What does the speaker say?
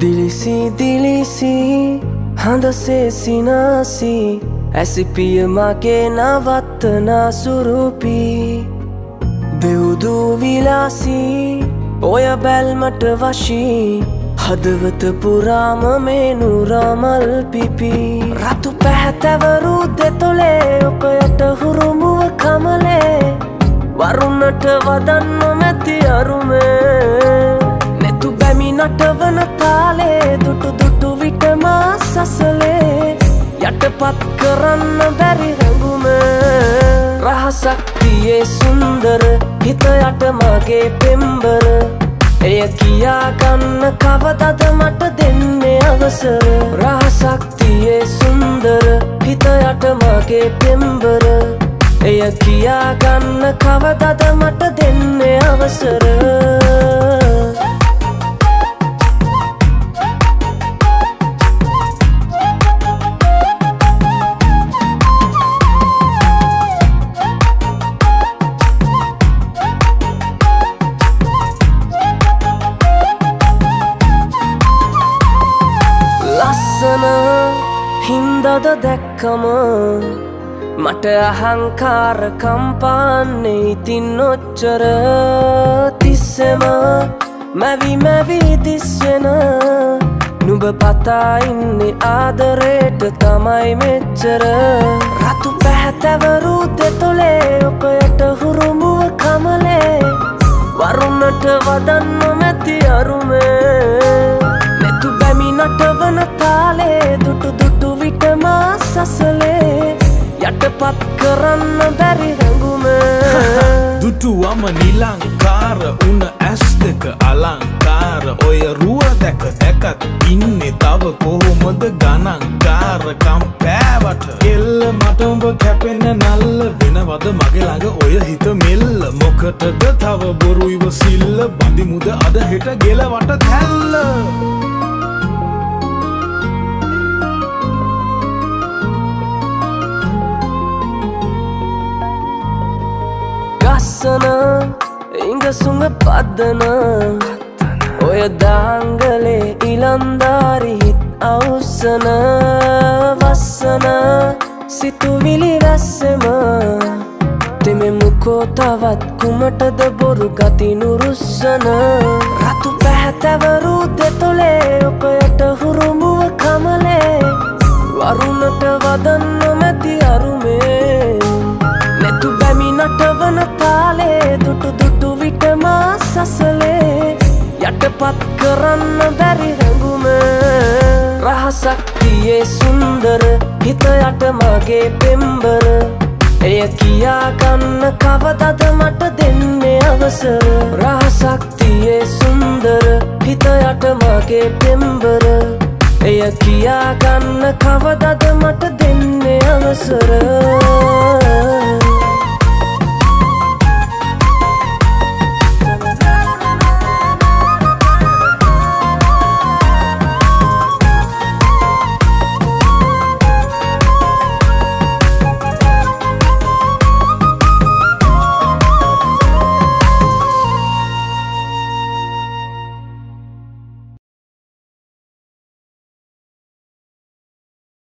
दिलिसी दिलिसी हंदसे सिनासी ऐसी पिय माके नवत्तना सुरूपी बेउदू विलासी ओय बैलमट वशी हदवत पुराम मेनु रामल पिपी रातु පැහැතවරු දෙතොලේ ඔකයට හුරුමුව කමලේ වරුණට වදන්න මැති අරුමේ නෙතු බැමි නටවන තාලේ දුටු දුටු විට මා සසලේ යටපත් කරන්න බැරි රැඟුමේ රහසක් තියේ සුන්දර හිත යට මගේ පෙම්බර එය කියා ගන්න කවදද මට දෙන්නේ අවසර රහසක් තියේ සුන්දර හිත යට මගේ පෙම්බර එය කියා ගන්න කවදද මට දෙන්නේ අවසර හින්දද දැක්කම මට අහංකාර කම්පාන්නේ ඉතින් ඔච්චර තිස්සෙම මැවි මැවි දිස්වෙන නුඹ පතා ඉන්නේ ආදරේට තමයි මෙච්චර රතු පැහැතවරු දෙතොලේ ඔකයට හුරුමුව කමලේ වරුණට වදන්න මැති අරුමේ නෙතු බැමි නටවන තාලේ දුටු දුටු විට මා සසලේ යටපත් කරන්න බැරි රැඟුමේ දුටුවම නිලංකාර උන ඇස් දෙක අලංකාර ඔය රුව දැක දැකත් ඉන්නේ තව කොහොමද ගණන්කාරකම් පෑවට එල්ල මට උඹ කැපෙන නල්ල වෙනවද මගේ ළඟ ඔය හිත මෙල්ල මොකටද තව බොරු ඉවසිල්ල බඳිමුද අද හෙට ගෙලවට තැල්ල ගස්සන ඉඟසුඟ පදන ඔය දාංගලේ ඉලන්දාරි හිත් අවුස්සන වස්සන සිතුවිලි රැස්සෙම තෙමෙමුකෝ තවත් කුමටද බොරු ගති නුරුස්සන රතු පැහැතවරු දෙතොලේ ඔකයට හුරුමුව කමලේ වරුණට වදන්න මැති අරුමේ නෙතු බැමි නටවන තාලේ දුටු දුටු විට මා සසලේ යටපත් කරන්න බැරි රැඟුමේ රහසක් තියේ සුන්දර හිත යට මගේ පෙම්බර එය කියා ගන්න කවදද මට දෙන්නේ අවසර රහසක් තියේ සුන්දර හිත යට මගේ පෙම්බර එය කියා ගන්න කවදද මට